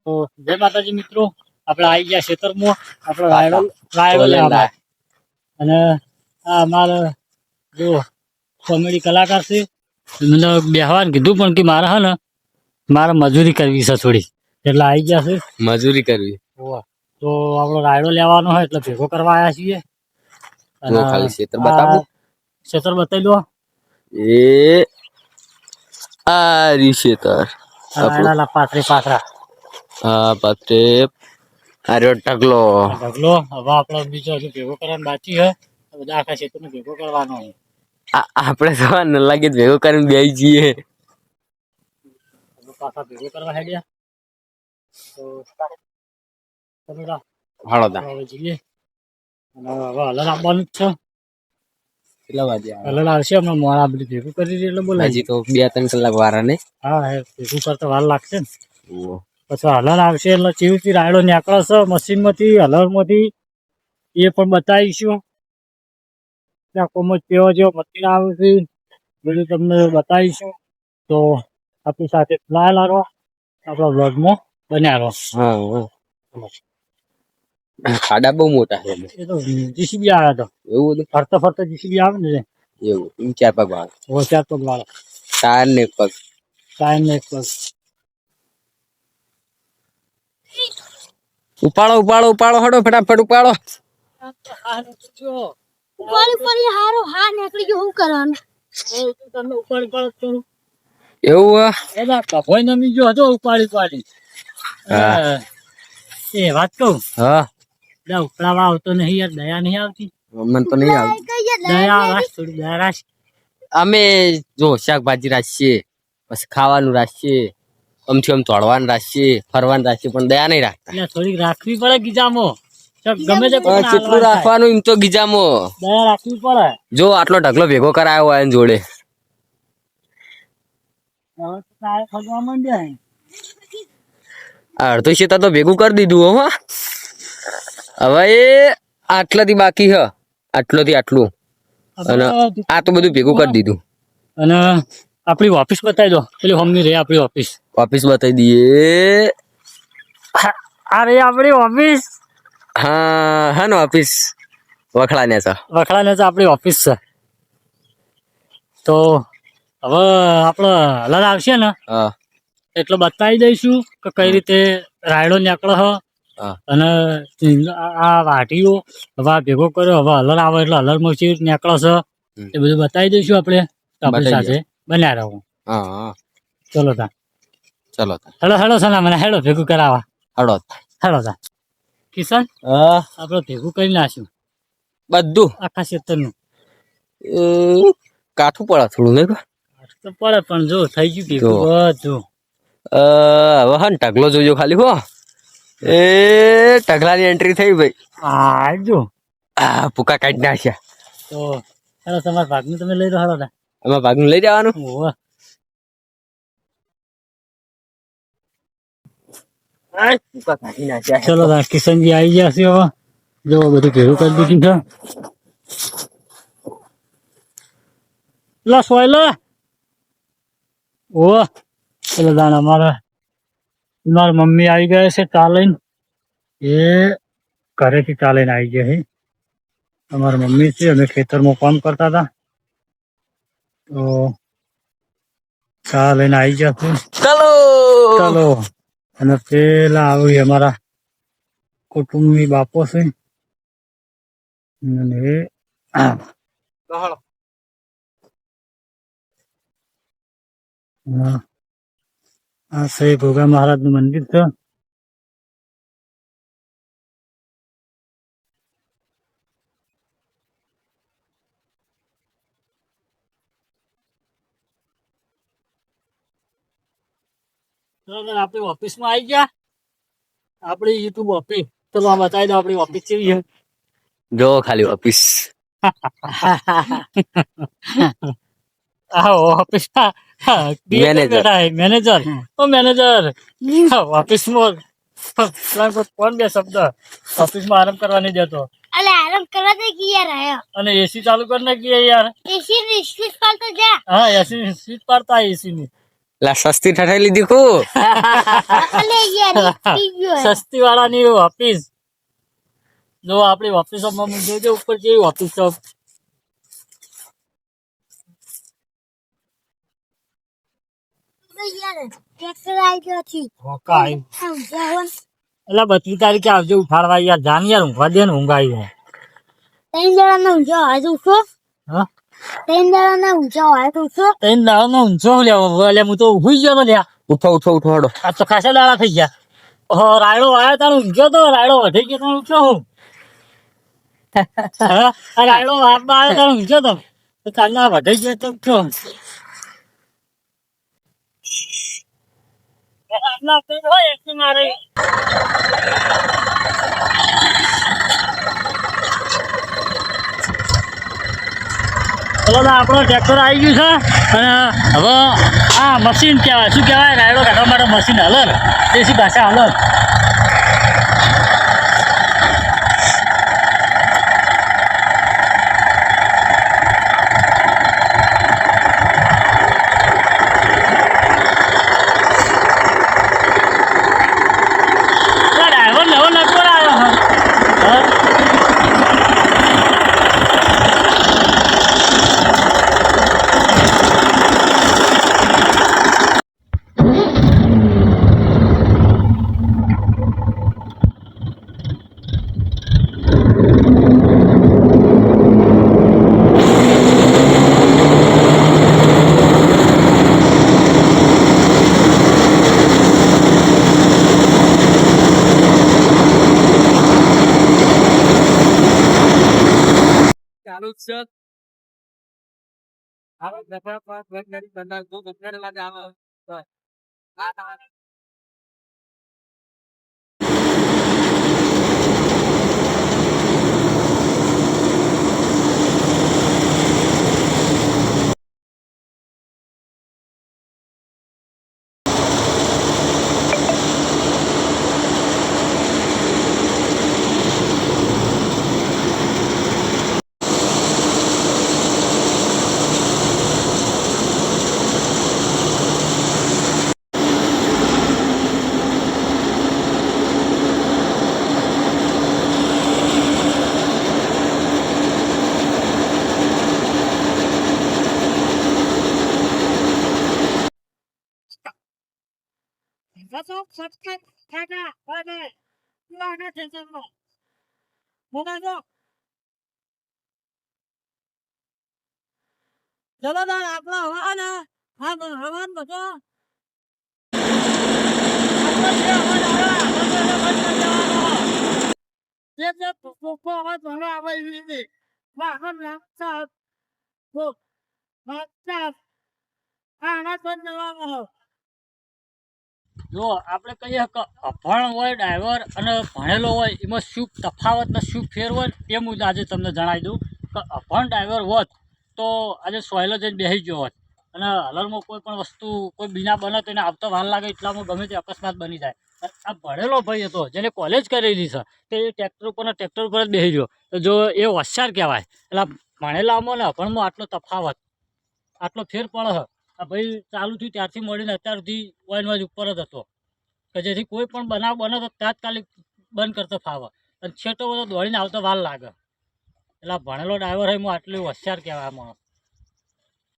તો જય માતાજી મિત્રો, આપણે આવી ગયા ખેતરમાં. આપણે રાયડો લેવા અને આ અમારા જો કોમેડી કલાકાર છે. મને બેહવાનું કીધું પણ કે મારે હે ને મારે મજૂરી કરવી છે થોડી, એટલે આવી ગયા છે. મજૂરી કરવી તો આપણો રાયડો લેવાનો હોય એટલે ભેગો કરવા આવ્યા છીએ. ખાલી ખેતર બતાવું, ખેતર બતાવી દો. એ આ રી ખેતર પાથરા હા પાત્રે આર્યો ઢગલો હવે આપણો બીજો હજુ ભેગો કરવાનો બાકી છે. બધા આખા ખેતરને ભેગો કરવાનો છે. આપણે તો ન લાગે ભેગો કરીને બેસી જઈએ. પાછા ભેગો કરવા હેડ્યા તો હવે જઈએ. અને હવે હલન આપવાનું જ છે. કેટલા વાગે હલન આવશે હમણાં મોડા બધું ભેગું કરી એટલે બોલાય. હજી તો 2-3 કલાક વારા ને. હા ભેગું કરતા વાર લાગશે ને. પછી હલન આવશે એટલે ચીવથી રાયડો નીકળે છે મશીન માંથી, હલન માંથી. એ પણ બતાવીશું. ત્યાં કોમજ કેવો જેવો મશીન આવે છે બધું તમને બતાવીશું. તો આપણી સાથે લાયેલા રહો, આપણા વ્લોગમાં બન્યા રહો. ખાડા બહુ મોટા છે. એ તો જીસીબી આવ્યા તો એવું બધું ફરતા ફરતા જીસીબી આવે ને એવું 4 પગ વાળો. 4 પગ વાળો, 4 ને 1 પગ. 4 ને 1 પગ. ઉપાડો ઉપાડો ઉપાડો, હડો ફટાફટ ઉપાડો. એવું કભોઈ નમી ગયો હતો ઉપાડી. એ વાત કહું, હા ઉપડાવા આવતો નહીં યાર, દયા નહીં આવતી. મને તો નહીં આવતી દયા રાખ, થોડી દયા રાખ. અમે જો શાકભાજી રાખીએ, પછી ખાવાનું રાખીએ, આમથી આમ તોડવાનું રાખીએ, ફરવાનું રાખીએ, પણ દયા નહીં રાખતા. થોડીક રાખવી પડે ગીજામાં. ગમે તે કેટલું રાખવાનું એમ તો ગીજામાં દયા રાખવી પડે. જો આટલો ઢગલો ભેગો કરાયો હોય એની જોડે. અડધો શેતા તો ભેગું કરી દીધું. હો હવે એ આટલાથી બાકી હ, આટલોથી આટલું, અને આ તો બધું ભેગું કરી દીધું. અને આપણી ઓફિસ બતાવી દો, પેલી હોમની રે આપણી ઓફિસ. ઓફિસ બતાવી દઈએ. આ રે આપણી ઓફિસ. હા હા ને ઓફિસ વખડાને છે. વખડાને છે આપણી ઓફિસ છે. તો હવે આપણે હલન આવશે ને એટલે બતાવી દઈશું કે કઈ રીતે રાયડો નીકળે હ. અને આ વાટીઓ હવે ભેગો કર્યો, હવે હલન આવે એટલે હલન માં નીકળે છે એ બધું બતાવી દઈશું આપણે. આપણી સાથે બન્યા રહો. ચલો તા હેડો હેડો સના મને હેડો ભેગું કરાવવા. હેડો તા કિશન, આપણે ભેગું કરી નાખ્યું બધું આખા ક્ષેત્રનું. કાઠું પડે થોડું નહીં તો પડે, પણ જો થઈ ગયું ભેગું બધું. હવે હા ને ઢગલો જોજો ખાલી. હો એ ઢગલાની એન્ટ્રી થઈ ભાઈ. હા જો ભૂકા કાઢી નાખ્યા. તો હેડો તમારા ભાગનું તમે લઈ દો. હેડો તા એમાં ભાગનું લઈ જવાનું. ચલો કિશનજી આવી ગયા છે. હવે જો બધું ભેગું કરી દીધું છે. સોયલા ઓ પેલો દાન મારા મમ્મી આવી ગયા છે ચાલીને. એ ઘરેથી ચાલીને આવી ગયા છે. અમારા મમ્મી છે, અમે ખેતરમાં કામ કરતા હતા તો ચા લઈને આવી ગયા છે. ચાલો. અને પેલા આવી અમારા કુટુંબની બાપો છે. અને આ શ્રી ભોગા મહારાજ નું મંદિર છે. આપણી ઓફિસ માં આવી ગયા. આપણી યુટ્યુબ ઓફિસ. ચલો આ બતાવી દો આપણી ઓફિસ કેવી છે. જો ખાલી ઓફિસ. ઓફિસ મેનેજર ઓફિસ માં કોણ બે શબ્દ ઓફિસ માં આરામ કરવા નહીં દેતો. આરામ કરવા દે કે યાર આયા. અને એસી ચાલુ કરી નાખી યાર. એસી ની સ્વિચ પાડતો જા. હા એસી ની સ્વિચ પાડતા એસી ની. લા સસ્તી ઠઠાઈ લીધી ખુ અલે યાર પી ગયો સસ્તી વાળાની ઓફિસ જો આપણી ઓફિસોમાં જોજો ઉપર જેવી ઓફિસ તો યાર ટ્રેક્ટર આવી ગયો છે કાંઈ એટલે 32 તારીખે આવજો ઉઠાડવા યાર જાન યાર ઊંઘવા દે ને ઊંઘ આવી જાય. 3 જણાનો ઊંઝો હોય તો શું હા 3 જણાનો ઊંઝો હોય તો શું 3 દાડાનો ઊંચો લેવો એટલે હું તો ઊભી ગયો તો લ્યા ઉઠો ઉઠો ઉઠો હડો આ તો ખાસા દાડા થઈ ગયા. રાયડો આવ્યો તારો ઊંઘ્યો તો રાયડો વધી ગયો તો ઉઠ્યો હું હા આ રાયડો હાથમાં આવ્યો તારો ઊંઘ્યો તો કાલના વધી ગયો તો ઉઠ્યો હું. આટલા તો હોય એક મારે ચલો તો આપણો ટ્રેક્ટર આવી ગયું છે અને હવે આ મશીન કહેવાય શું કહેવાય રાયડો કાઢવા માટે મશીન હલર દેશી ભાષા હલર ડ્રાઈવર નવો નતો આવ્યો હા ચાલુ જ છે આવે દફા પાસ વગેરે બંધા દો વગેરે લાગે આવે આ જવાદાર આપણો હવા ને હવાન બધો જો આપણે કહીએ કે અભણ હોય ડ્રાઈવર અને ભણેલો હોય એમાં શું તફાવત ને શું ફેર હોય એ હું આજે તમને જણાવી દઉં કે અભણ ડ્રાઈવર હોત તો આજે સોયલો જઈને બેસી ગયો હોત અને હલરમાં કોઈ પણ વસ્તુ કોઈ બીના બને તો એને આવતા વાર લાગે એટલામાં ગમે તે અકસ્માત બની જાય. આ ભણેલો ભાઈ હતો જેને કોલેજ કરેલી છે તે ટ્રેક્ટર ઉપર જ બેસી ગયો તો જો એ હોશિયાર કહેવાય. એટલે ભણેલામાં ને અભણમાં આટલો તફાવત આટલો ફેર પડે છે. આ ભાઈ ચાલુ થયું ત્યારથી મળીને અત્યાર સુધી ઓઇલ ઉપર જ હતો કે જેથી કોઈ પણ બનાવ બને તો તાત્કાલિક બંધ કરતો ફાવે અને છેટો બધો દોડીને આવતો વાર લાગે. એટલે ભણેલો ડ્રાઈવર હોય હું આટલું હોશિયાર કહેવાય માણસ.